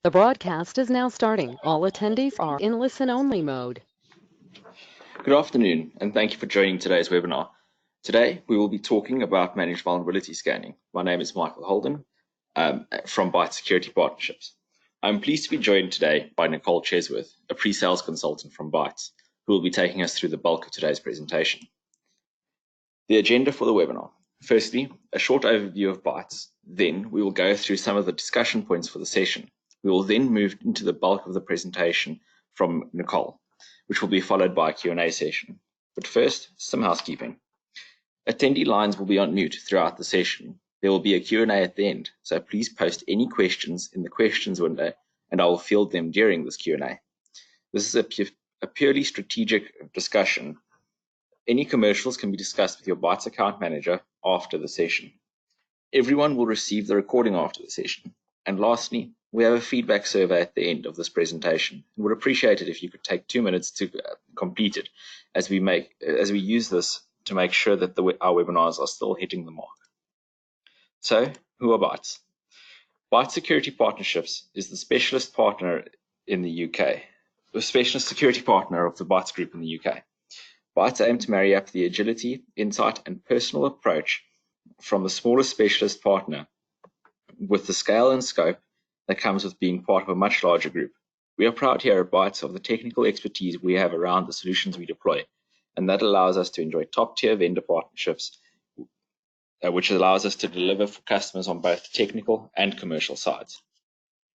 The broadcast is now starting. All attendees are in listen-only mode. Good afternoon, and thank you for joining today's webinar. Today, we will be talking about managed vulnerability scanning. My name is Michael Holden from Bytes Security Partnerships. I'm pleased to be joined today by Nicole Chesworth, a pre-sales consultant from Bytes, who will be taking us through the bulk of today's presentation. The agenda for the webinar. Firstly, a short overview of Bytes. Then, we will go through some of the discussion points for the session. We will then move into the bulk of the presentation from Nicole, which will be followed by a Q&A session. But first, some housekeeping. Attendee lines will be on mute throughout the session. There will be a Q&A at the end, so please post any questions in the questions window, and I will field them during this Q&A. This is a purely strategic discussion. Any commercials can be discussed with your Bytes account manager after the session. Everyone will receive the recording after the session. And lastly, we have a feedback survey at the end of this presentation, and would appreciate it if you could take 2 minutes to complete it, as we use this to make sure that our webinars are still hitting the mark. So, who are Bytes? Bytes Security Partnerships is the specialist partner in the UK, the specialist security partner of the Bytes Group in the UK. Bytes aim to marry up the agility, insight, and personal approach from the smallest specialist partner with the scale and scope that comes with being part of a much larger group. We are proud here at Bytes of the technical expertise we have around the solutions we deploy, and that allows us to enjoy top-tier vendor partnerships, which allows us to deliver for customers on both technical and commercial sides.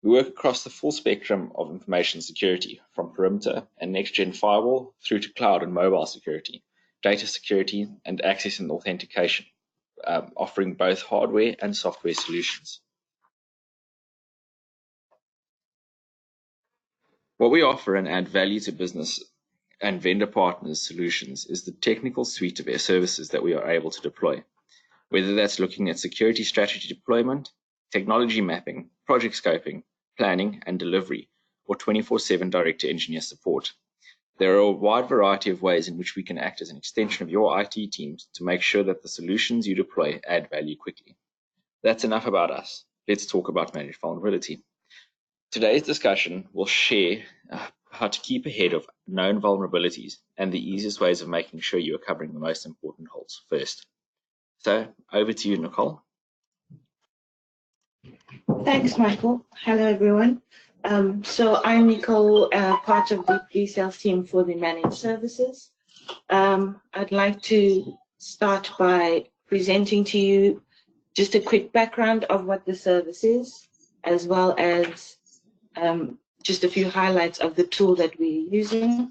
We work across the full spectrum of information security, from perimeter and next-gen firewall through to cloud and mobile security, data security, and access and authentication, offering both hardware and software solutions. What we offer and add value to business and vendor partners' solutions is the technical suite of services that we are able to deploy, whether that's looking at security strategy deployment, technology mapping, project scoping, planning and delivery, or 24/7 direct-to-engineer support. There are a wide variety of ways in which we can act as an extension of your IT teams to make sure that the solutions you deploy add value quickly. That's enough about us. Let's talk about managed vulnerability. Today's discussion will share how to keep ahead of known vulnerabilities and the easiest ways of making sure you are covering the most important holes first. So, over to you, Nicole. Thanks, Michael. Hello, everyone. So I'm Nicole, part of the pre-sales team for the managed services. I'd like to start by presenting to you just a quick background of what the service is, as well as just a few highlights of the tool that we're using.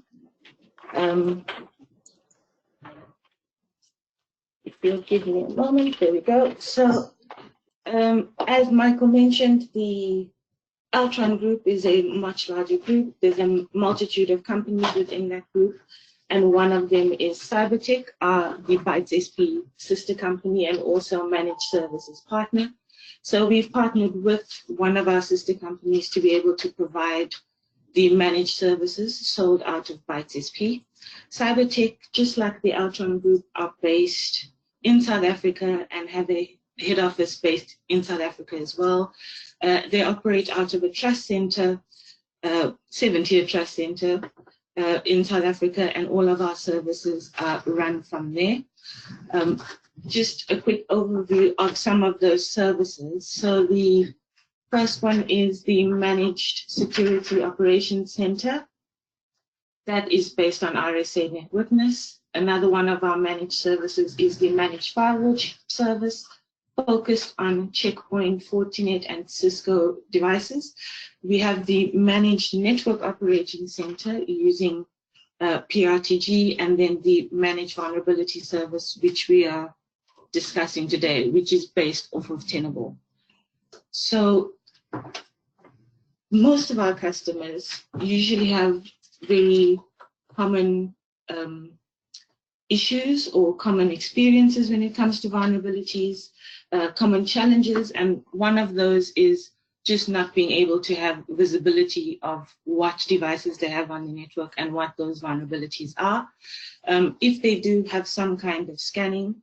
If you'll give me a moment, there we go. So, as Michael mentioned, the Altron Group is a much larger group. There's a multitude of companies within that group, and one of them is Cybertech, the Bytes SP sister company and also managed services partner. So we've partnered with one of our sister companies to be able to provide the managed services sold out of Bytes SP. Cybertech, just like the Altron Group, are based in South Africa and have a head office based in South Africa as well. They operate out of a trust center, 7-tier trust center in South Africa, and all of our services are run from there. Just a quick overview of some of those services. So the first one is the Managed Security Operations Center. That is based on RSA networkness. Another one of our managed services is the Managed Firewall service, focused on Checkpoint, Fortinet, and Cisco devices. We have the Managed Network Operations Center using PRTG, and then the Managed Vulnerability Service, which we are discussing today, which is based off of Tenable. So most of our customers usually have very common issues or common experiences when it comes to vulnerabilities, common challenges, and one of those is just not being able to have visibility of what devices they have on the network and what those vulnerabilities are. If they do have some kind of scanning,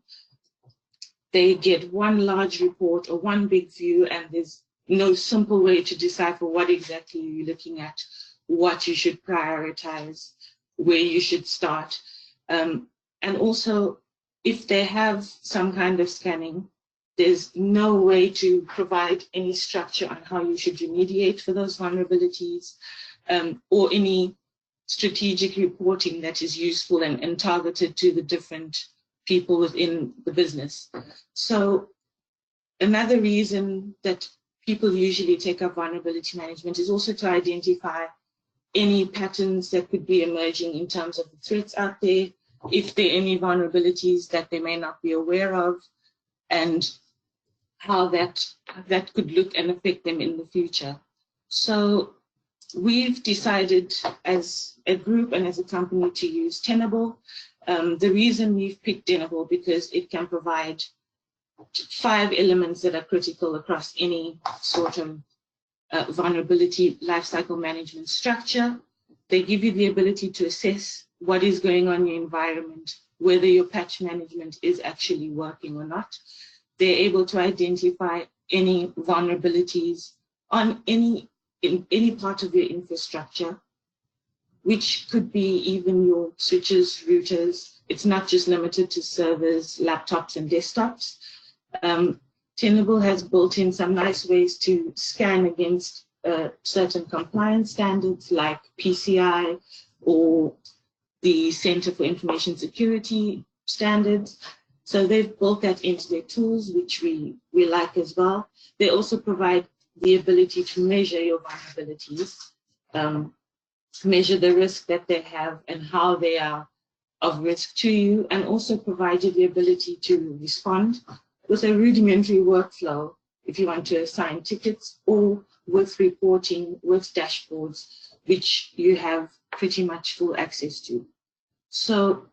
they get one large report or one big view, and there's no simple way to decipher what exactly you're looking at, what you should prioritize, where you should start. And also, if they have some kind of scanning, there's no way to provide any structure on how you should remediate for those vulnerabilities, or any strategic reporting that is useful and targeted to the different people within the business. So another reason that people usually take up vulnerability management is also to identify any patterns that could be emerging in terms of the threats out there, if there are any vulnerabilities that they may not be aware of, and how that could look and affect them in the future. So we've decided as a group and as a company to use Tenable. The reason we've picked Tenable because it can provide 5 elements that are critical across any sort of vulnerability lifecycle management structure. They give you the ability to assess what is going on in your environment, whether your patch management is actually working or not. They're able to identify any vulnerabilities on in any part of your infrastructure, which could be even your switches, routers. It's not just limited to servers, laptops, and desktops. Tenable has built in some nice ways to scan against certain compliance standards like PCI or the Center for Information Security standards. So they've built that into their tools, which we like as well. They also provide the ability to measure your vulnerabilities, measure the risk that they have and how they are of risk to you, and also provide you the ability to respond with a rudimentary workflow if you want to assign tickets, or with reporting, with dashboards, which you have pretty much full access to. So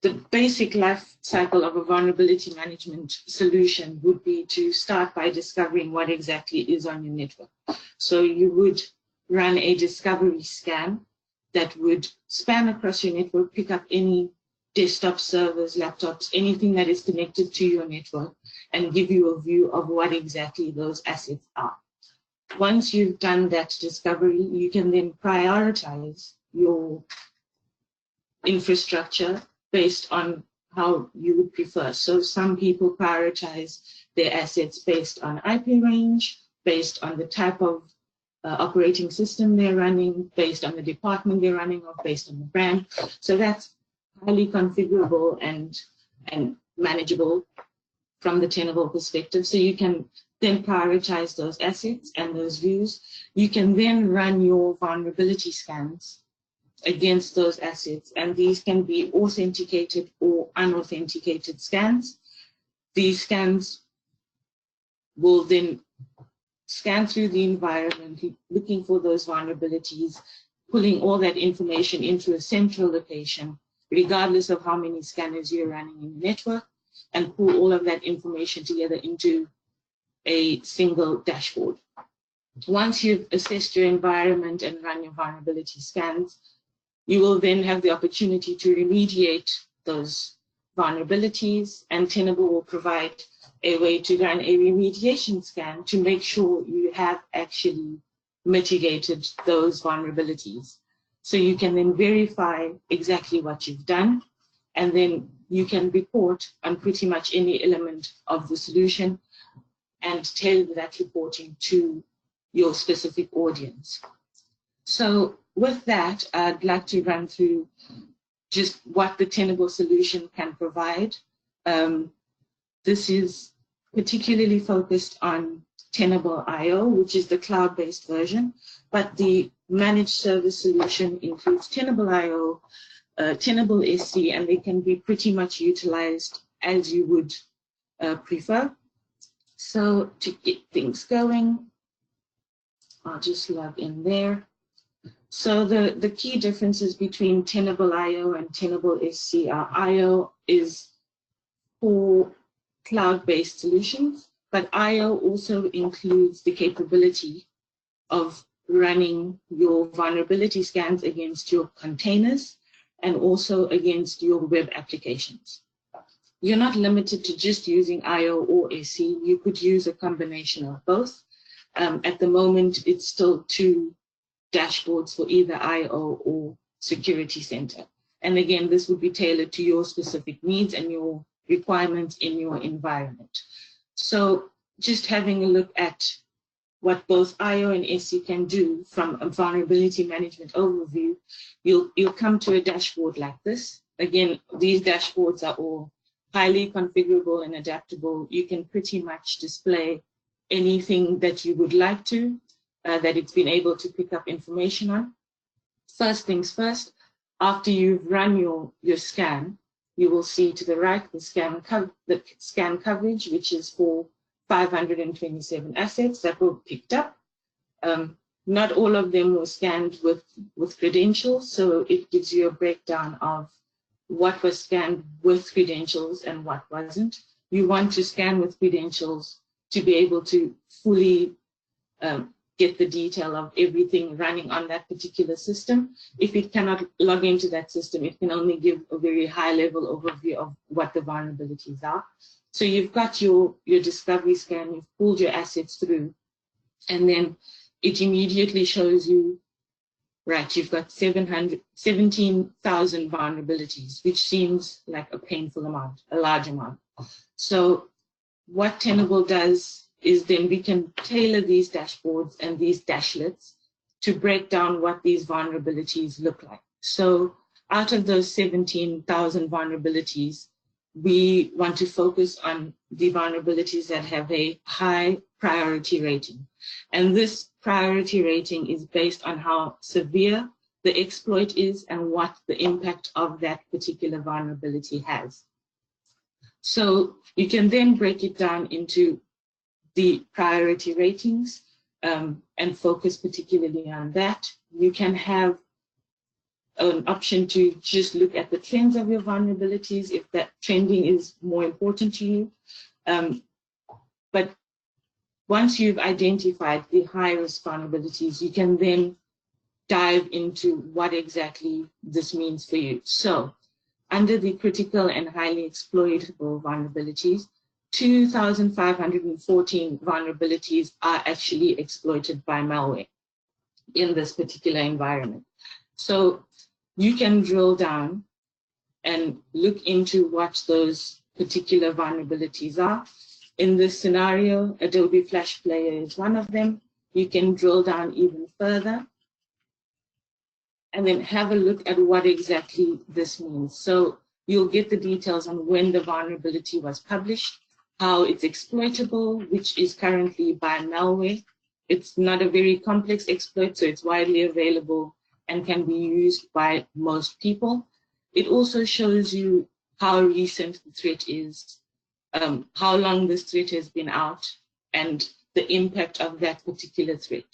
the basic life cycle of a vulnerability management solution would be to start by discovering what exactly is on your network. So you would run a discovery scan that would span across your network, pick up any desktop servers, laptops, anything that is connected to your network, and give you a view of what exactly those assets are. Once you've done that discovery, you can then prioritize your infrastructure based on how you would prefer. So some people prioritize their assets based on IP range, based on the type of operating system they're running, based on the department they're running, or based on the brand. So that's highly configurable and manageable from the Tenable perspective. So you can then prioritize those assets and those views. You can then run your vulnerability scans against those assets, and these can be authenticated or unauthenticated scans. These scans will then scan through the environment, looking for those vulnerabilities, pulling all that information into a central location, regardless of how many scanners you're running in the network, and pull all of that information together into a single dashboard. Once you've assessed your environment and run your vulnerability scans, you will then have the opportunity to remediate those vulnerabilities, and Tenable will provide a way to run a remediation scan to make sure you have actually mitigated those vulnerabilities. So you can then verify exactly what you've done, and then you can report on pretty much any element of the solution and tailor that reporting to your specific audience. So with that, I'd like to run through just what the Tenable solution can provide. This is particularly focused on Tenable IO, which is the cloud-based version, but the managed service solution includes Tenable IO, Tenable SC, and they can be pretty much utilized as you would prefer. So to get things going, I'll just log in there. So the key differences between Tenable IO and Tenable SC are IO is for cloud-based solutions, but IO also includes the capability of running your vulnerability scans against your containers and also against your web applications. you're not limited to just using IO or SC. You could use a combination of both. At the moment, it's still 2 dashboards for either IO or Security Center. And again, this would be tailored to your specific needs and your requirements in your environment. So just having a look at what both IO and SC can do from a vulnerability management overview, you'll come to a dashboard like this. Again, these dashboards are all highly configurable and adaptable. You can pretty much display anything that you would like to, that it's been able to pick up information on. First things first, after you've run your scan, you will see to the right the scan coverage, which is for 527 assets that were picked up. Not all of them were scanned with credentials, so it gives you a breakdown of what was scanned with credentials and what wasn't. You want to scan with credentials to be able to fully get the detail of everything running on that particular system. If it cannot log into that system, it can only give a very high-level overview of what the vulnerabilities are. So you've got your discovery scan, you've pulled your assets through, and then it immediately shows you, right, you've got 17,000 vulnerabilities, which seems like a painful amount, a large amount. So what Tenable does is then we can tailor these dashboards and these dashlets to break down what these vulnerabilities look like. So out of those 17,000 vulnerabilities, we want to focus on the vulnerabilities that have a high priority rating. And this priority rating is based on how severe the exploit is and what the impact of that particular vulnerability has. So you can then break it down into the priority ratings and focus particularly on that. You can have an option to just look at the trends of your vulnerabilities if that trending is more important to you. But once you've identified the high-risk vulnerabilities, you can then dive into what exactly this means for you. So under the critical and highly exploitable vulnerabilities, 2,514 vulnerabilities are actually exploited by malware in this particular environment. So you can drill down and look into what those particular vulnerabilities are. In this scenario, Adobe Flash Player is one of them. You can drill down even further and then have a look at what exactly this means. So you'll get the details on when the vulnerability was published, how it's exploitable, which is currently by malware. It's not a very complex exploit, so it's widely available and can be used by most people. It also shows you how recent the threat is, how long this threat has been out, and the impact of that particular threat.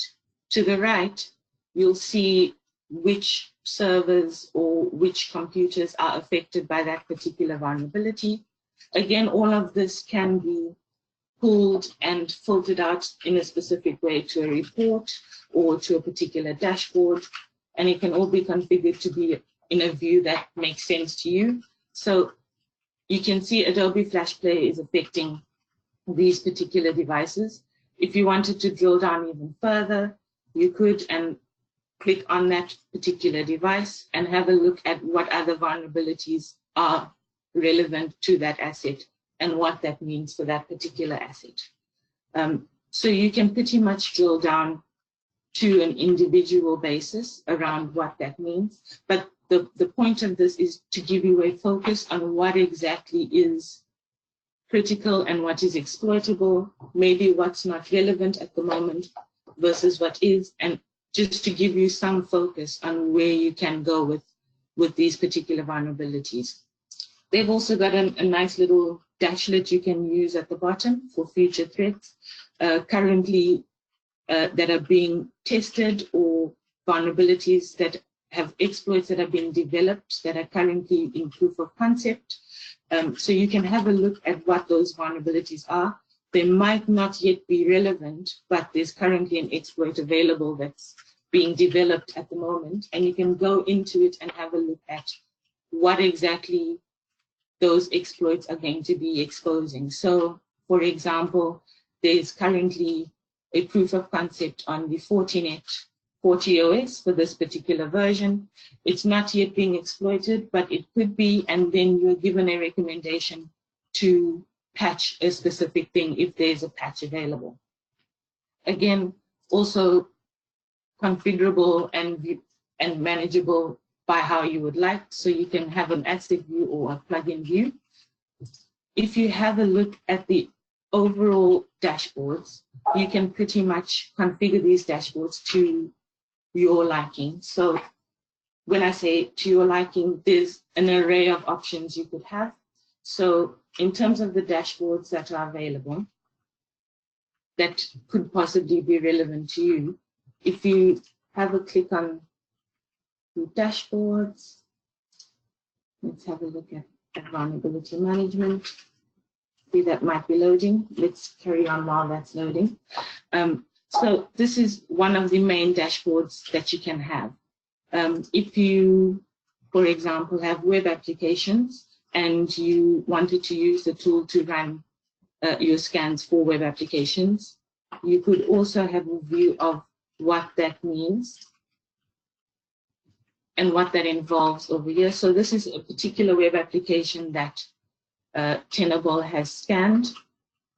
To the right, you'll see which servers or which computers are affected by that particular vulnerability. Again, all of this can be pulled and filtered out in a specific way to a report or to a particular dashboard, and it can all be configured to be in a view that makes sense to you. So you can see Adobe Flash Player is affecting these particular devices. If you wanted to drill down even further, you could and click on that particular device and have a look at what other vulnerabilities are relevant to that asset and what that means for that particular asset. So you can pretty much drill down to an individual basis around what that means. But the point of this is to give you a focus on what exactly is critical and what is exploitable, maybe what's not relevant at the moment versus what is, and just to give you some focus on where you can go with these particular vulnerabilities. They've also got a nice little dashlet you can use at the bottom for future threats currently that are being tested, or vulnerabilities that have exploits that have been developed that are currently in proof of concept. So you can have a look at what those vulnerabilities are. They might not yet be relevant, but there's currently an exploit available that's being developed at the moment, and you can go into it and have a look at what exactly those exploits are going to be exposing. So, for example, there's currently a proof of concept on the Fortinet 40 OS for this particular version. It's not yet being exploited, but it could be, and then you're given a recommendation to patch a specific thing if there's a patch available. Again, also configurable and manageable by how you would like, so you can have an asset view or a plugin view. If you have a look at the overall dashboards, you can pretty much configure these dashboards to your liking. So when I say to your liking, there's an array of options you could have. So in terms of the dashboards that are available, that could possibly be relevant to you, if you have a click on the dashboards, let's have a look at vulnerability management. See, that might be loading. Let's carry on while that's loading. So this is one of the main dashboards that you can have. If you, for example, have web applications and you wanted to use the tool to run your scans for web applications, you could also have a view of what that means and what that involves over here. So this is a particular web application that Tenable has scanned.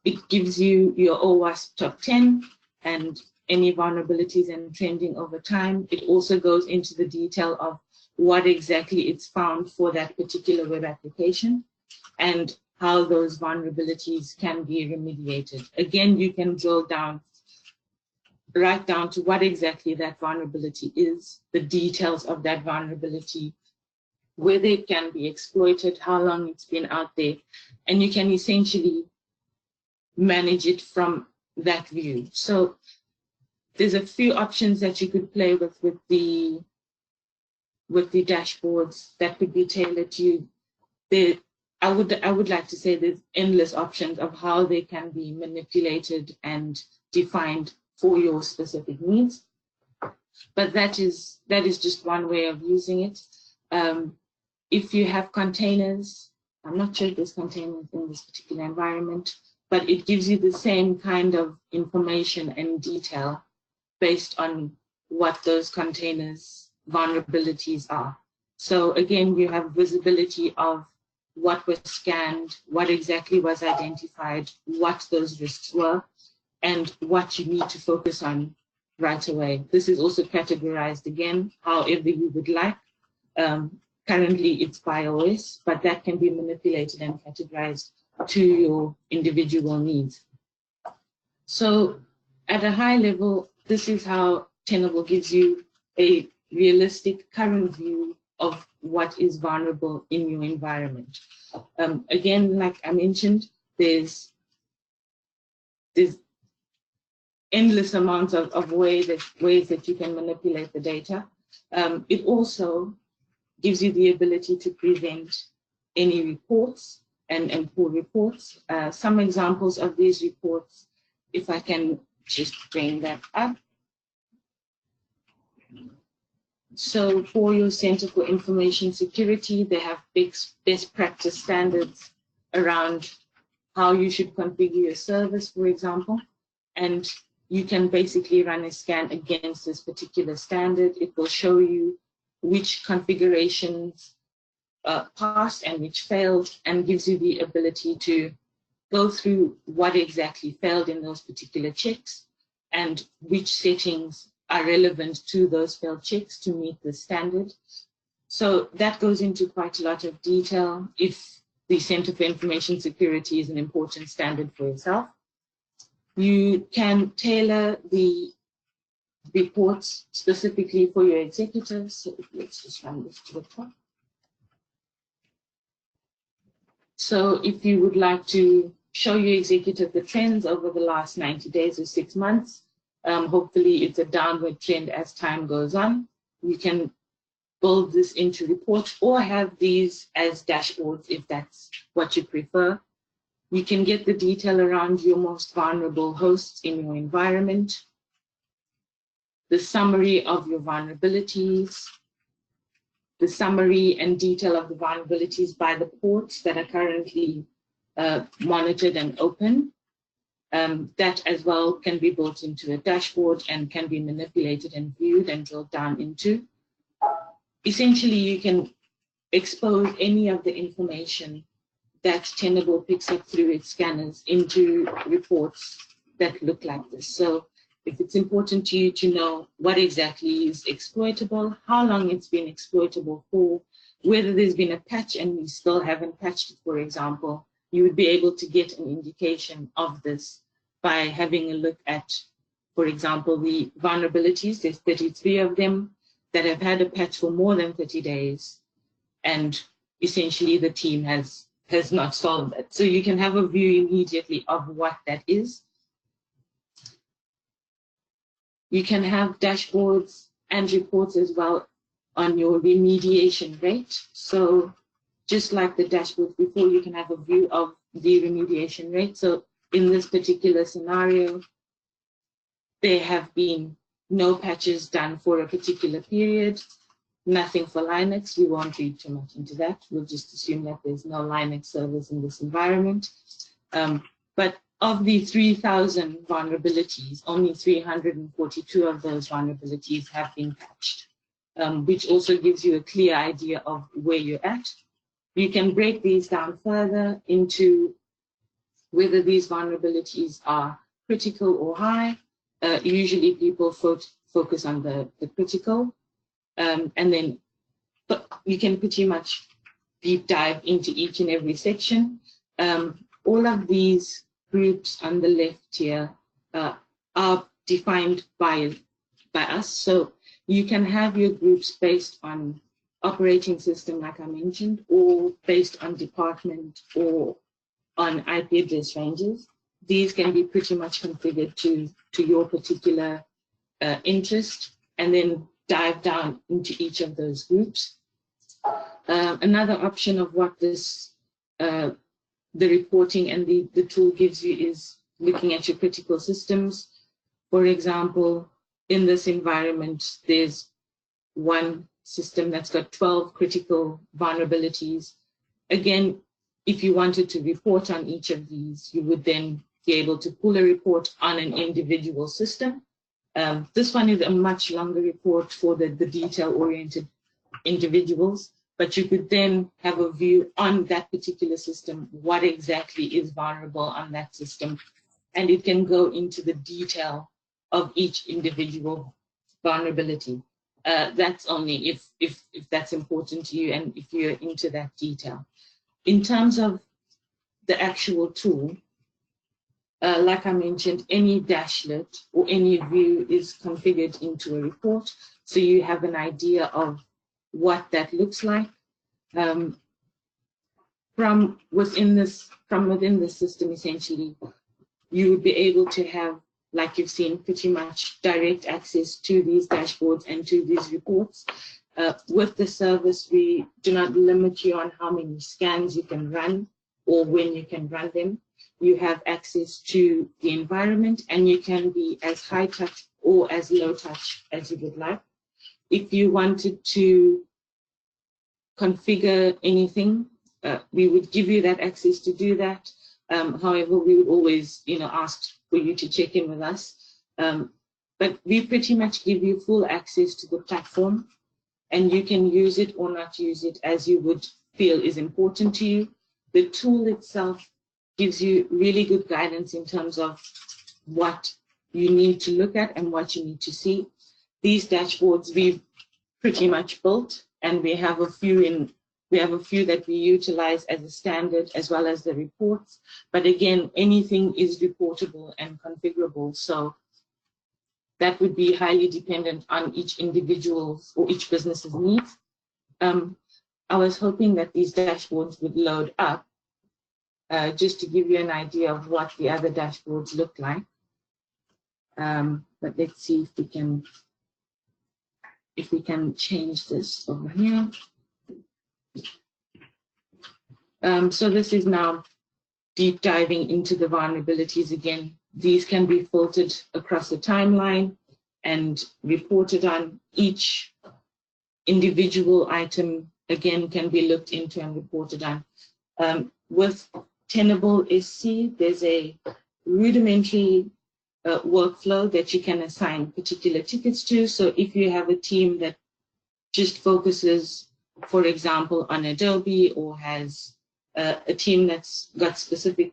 It gives you your OWASP top 10 and any vulnerabilities and trending over time. It also goes into the detail of what exactly it's found for that particular web application and how those vulnerabilities can be remediated. Again, you can drill down, right down to what exactly that vulnerability is, the details of that vulnerability, whether it can be exploited, how long it's been out there, and you can essentially manage it from that view. So there's a few options that you could play with the dashboards that could be tailored to you. I would like to say there's endless options of how they can be manipulated and defined for your specific needs. But that is just one way of using it. If you have containers, I'm not sure if there's containers in this particular environment, but it gives you the same kind of information and detail based on what those containers' vulnerabilities are. So again, you have visibility of what was scanned, what exactly was identified, what those risks were, and what you need to focus on right away. This is also categorized again, however you would like. Currently it's by OS, but that can be manipulated and categorized to your individual needs. So at a high level, this is how Tenable gives you a realistic current view of what is vulnerable in your environment. Again, like I mentioned, there's endless amounts of ways that you can manipulate the data. It also gives you the ability to prevent any reports and poor reports. Some examples of these reports, if I can just bring that up. So for your Center for Information Security, they have best practice standards around how you should configure your service, for example, and you can basically run a scan against this particular standard. It will show you which configurations passed and which failed, and gives you the ability to go through what exactly failed in those particular checks and which settings are relevant to those failed checks to meet the standard. So that goes into quite a lot of detail if the Center for Information Security is an important standard for yourself. You can tailor the reports specifically for your executives. So let's just run this to the top. So if you would like to show your executive the trends over the last 90 days or 6 months, hopefully it's a downward trend as time goes on, you can build this into reports or have these as dashboards if that's what you prefer. You can get the detail around your most vulnerable hosts in your environment, the summary of your vulnerabilities, the summary and detail of the vulnerabilities by the ports that are currently monitored and open. That as well can be built into a dashboard and can be manipulated and viewed and drilled down into. Essentially, you can expose any of the information that Tenable picks up through its scanners into reports that look like this. So if it's important to you to know what exactly is exploitable, how long it's been exploitable for, whether there's been a patch and we still haven't patched it, for example, you would be able to get an indication of this by having a look at, for example, the vulnerabilities. There's 33 of them that have had a patch for more than 30 days. And essentially the team has not solved that. So you can have a view immediately of what that is. You can have dashboards and reports as well on your remediation rate. So just like the dashboard before, you can have a view of the remediation rate. So in this particular scenario, there have been no patches done for a particular period, nothing for Linux. We won't read too much into that. We'll just assume that there's no Linux servers in this environment. But of the 3,000 vulnerabilities, only 342 of those vulnerabilities have been patched, which also gives you a clear idea of where you're at. You can break these down further into whether these vulnerabilities are critical or high. Usually people focus on the critical, and then you can pretty much deep dive into each and every section. All of these groups on the left here are defined by us. So you can have your groups based on operating system, like I mentioned, or based on department or on IP address ranges. These can be pretty much configured to your particular interest, and then dive down into each of those groups. Another option of what this the reporting and the tool gives you is looking at your critical systems. For example, in this environment, there's one system that's got 12 critical vulnerabilities. Again, if you wanted to report on each of these, you would then be able to pull a report on an individual system. This one is a much longer report for the detail-oriented individuals, but you could then have a view on that particular system, what exactly is vulnerable on that system, and it can go into the detail of each individual vulnerability. That's only if that's important to you and if you're into that detail. In terms of the actual tool, like I mentioned, any dashlet or any view is configured into a report, so you have an idea of what that looks like. From within this system, essentially, you would be able to have, like you've seen, pretty much direct access to these dashboards and to these reports. With the service, we do not limit you on how many scans you can run or when you can run them. You have access to the environment, and you can be as high touch or as low touch as you would like. If you wanted to configure anything, we would give you that access to do that. However, we would always, ask for you to check in with us. But we pretty much give you full access to the platform, and you can use it or not use it as you would feel is important to you. The tool itself gives you really good guidance in terms of what you need to look at and what you need to see. These dashboards we've pretty much built, and we have a few that we utilize as a standard, as well as the reports. But again, anything is reportable and configurable, so that would be highly dependent on each individual's or each business's needs. I was hoping that these dashboards would load up, just to give you an idea of what the other dashboards look like. But let's see if we can change this over here. So this is now deep diving into the vulnerabilities again. These can be filtered across the timeline and reported on. Each individual item, again, can be looked into and reported on. With Tenable SC, there's a rudimentary workflow that you can assign particular tickets to. So if you have a team that just focuses, for example, on Adobe, or has a team that's got specific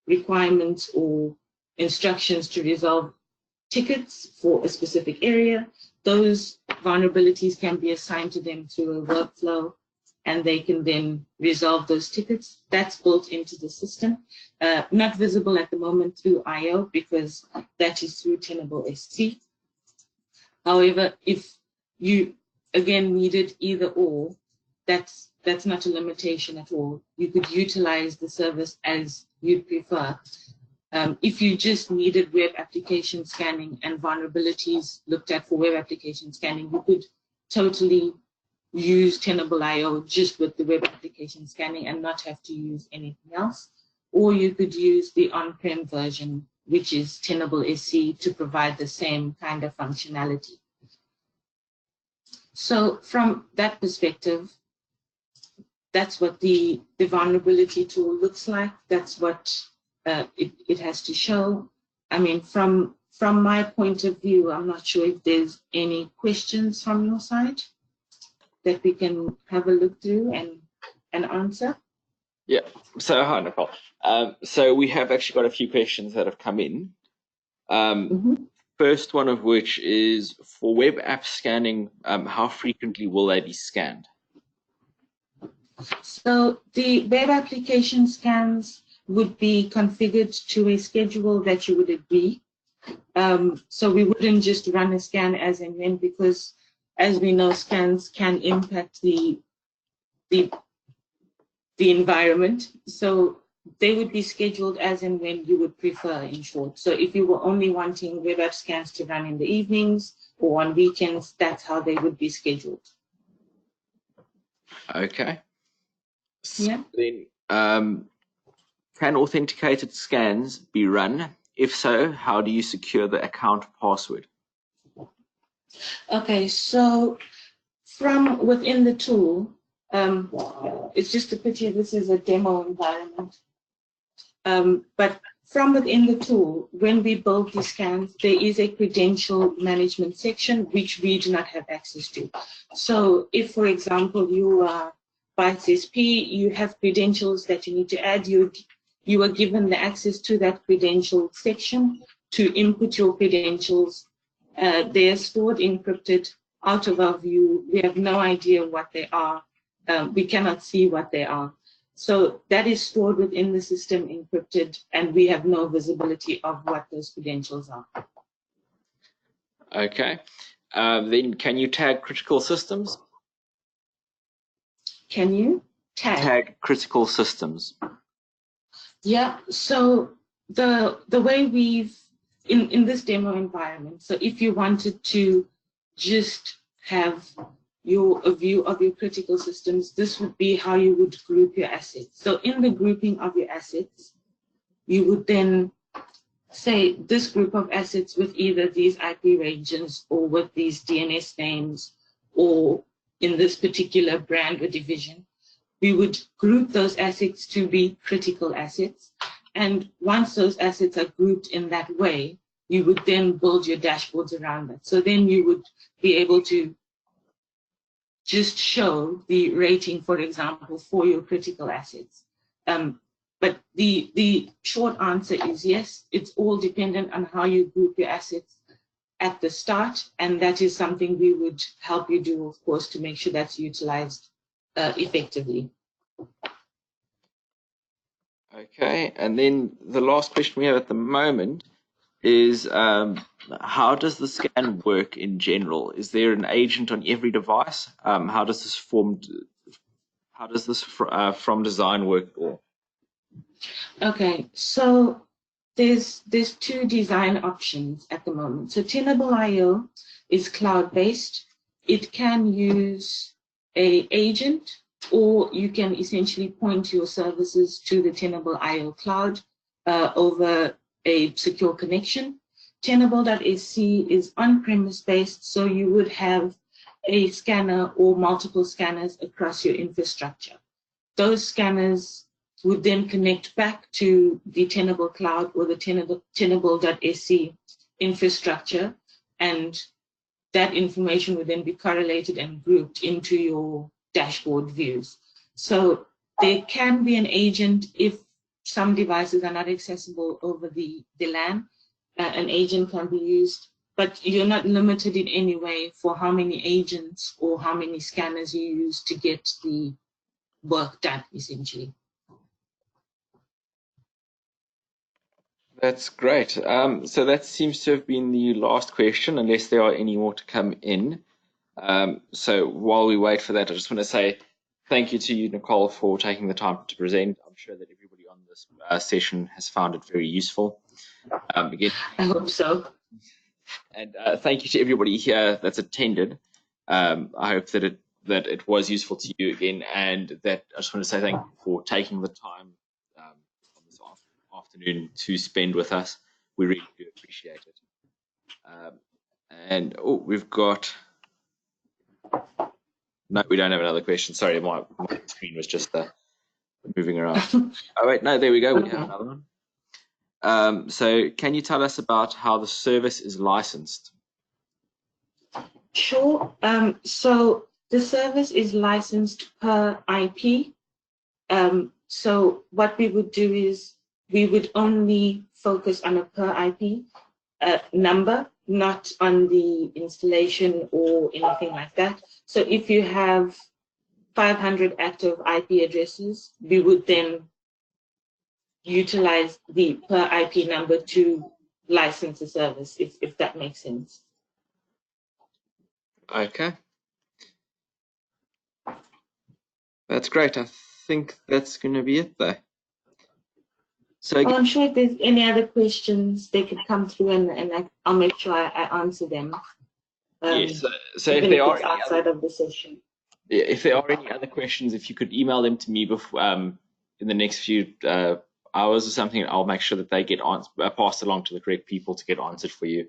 requirements or instructions to resolve tickets for a specific area, those vulnerabilities can be assigned to them through a workflow, and they can then resolve those tickets. That's built into the system. Not visible at the moment through IO, because that is through Tenable SC. However, if you, again, needed either or, that's not a limitation at all. You could utilize the service as you'd prefer. If you just needed web application scanning and vulnerabilities looked at for web application scanning, you could totally use Tenable IO just with the web application scanning and not have to use anything else. Or you could use the on-prem version, which is Tenable SC, to provide the same kind of functionality. So from that perspective, that's what the vulnerability tool looks like. That's what it has to show. I mean, from my point of view, I'm not sure if there's any questions from your side that we can have a look through and answer. Yeah, so hi, Nicole. So we have actually got a few questions that have come in. First one of which is, for web app scanning, how frequently will they be scanned? So the web application scans would be configured to a schedule that you would agree. So we wouldn't just run a scan as and when, because as we know, scans can impact the environment. So they would be scheduled as and when you would prefer, in short. So if you were only wanting web app scans to run in the evenings or on weekends, that's how they would be scheduled. Okay. Yeah. Then, can authenticated scans be run? If so, how do you secure the account password? Okay, so from within the tool, it's just a pity this is a demo environment. But from within the tool, when we build the scans, there is a credential management section which we do not have access to. So if, for example, you are Bytes SP, you have credentials that you need to add, you are given the access to that credential section to input your credentials. They are stored encrypted out of our view. We have no idea what they are. We cannot see what they are. So that is stored within the system encrypted, and we have no visibility of what those credentials are. Okay. Then can you tag critical systems? Can you Tag critical systems. Yeah, so the way we've, in this demo environment, so if you wanted to just have a view of your critical systems, this would be how you would group your assets. So in the grouping of your assets, you would then say this group of assets with either these IP regions or with these DNS names, or in this particular brand or division, we would group those assets to be critical assets. And once those assets are grouped in that way, you would then build your dashboards around that. So then you would be able to just show the rating, for example, for your critical assets. But the short answer is yes, it's all dependent on how you group your assets at the start. And that is something we would help you do, of course, to make sure that's utilized effectively. Okay, and then the last question we have at the moment is, how does the scan work in general? Is there an agent on every device? How does this from design work? Okay, so there's two design options at the moment. So Tenable IO is cloud-based. It can use an agent, or you can essentially point your services to the Tenable IO cloud over a secure connection. Tenable.sc is on-premise based, so you would have a scanner or multiple scanners across your infrastructure. Those scanners would then connect back to the Tenable Cloud or the Tenable.sc infrastructure, and that information would then be correlated and grouped into your dashboard views. So there can be an agent if some devices are not accessible over the LAN. An agent can be used, but you're not limited in any way for how many agents or how many scanners you use to get the work done, essentially. That's great. So that seems to have been the last question, unless there are any more to come in. So while we wait for that, I just want to say thank you to you, Nicole, for taking the time to present. I'm sure that everybody on this session has found it very useful. Again, I hope so. And thank you to everybody here that's attended. I hope that it was useful to you again, and that I just want to say thank you for taking the time on this afternoon to spend with us. We really do appreciate it. And we've got. No, we don't have another question. Sorry, my screen was just moving around. Oh wait, no, there we go. We have another one. So can you tell us about how the service is licensed? Sure. So the service is licensed per IP. So what we would do is we would only focus on a per IP number, not on the installation or anything like that. So if you have 500 active IP addresses, we would then utilize the per IP number to license the service, if that makes sense. Okay. That's great. I think that's going to be it though. So I'm sure if there's any other questions, they could come through and I'll make sure I answer them. Yes. So if there are outside of the session. If there are any other questions, if you could email them to me before in the next few hours or something, I'll make sure that they get passed along to the correct people to get answered for you.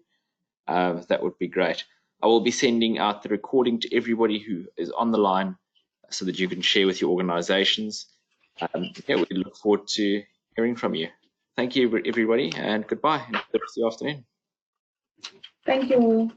That would be great. I will be sending out the recording to everybody who is on the line so that you can share with your organizations. Yeah, we look forward to hearing from you. Thank you, everybody, and goodbye. And the rest of the afternoon. Thank you.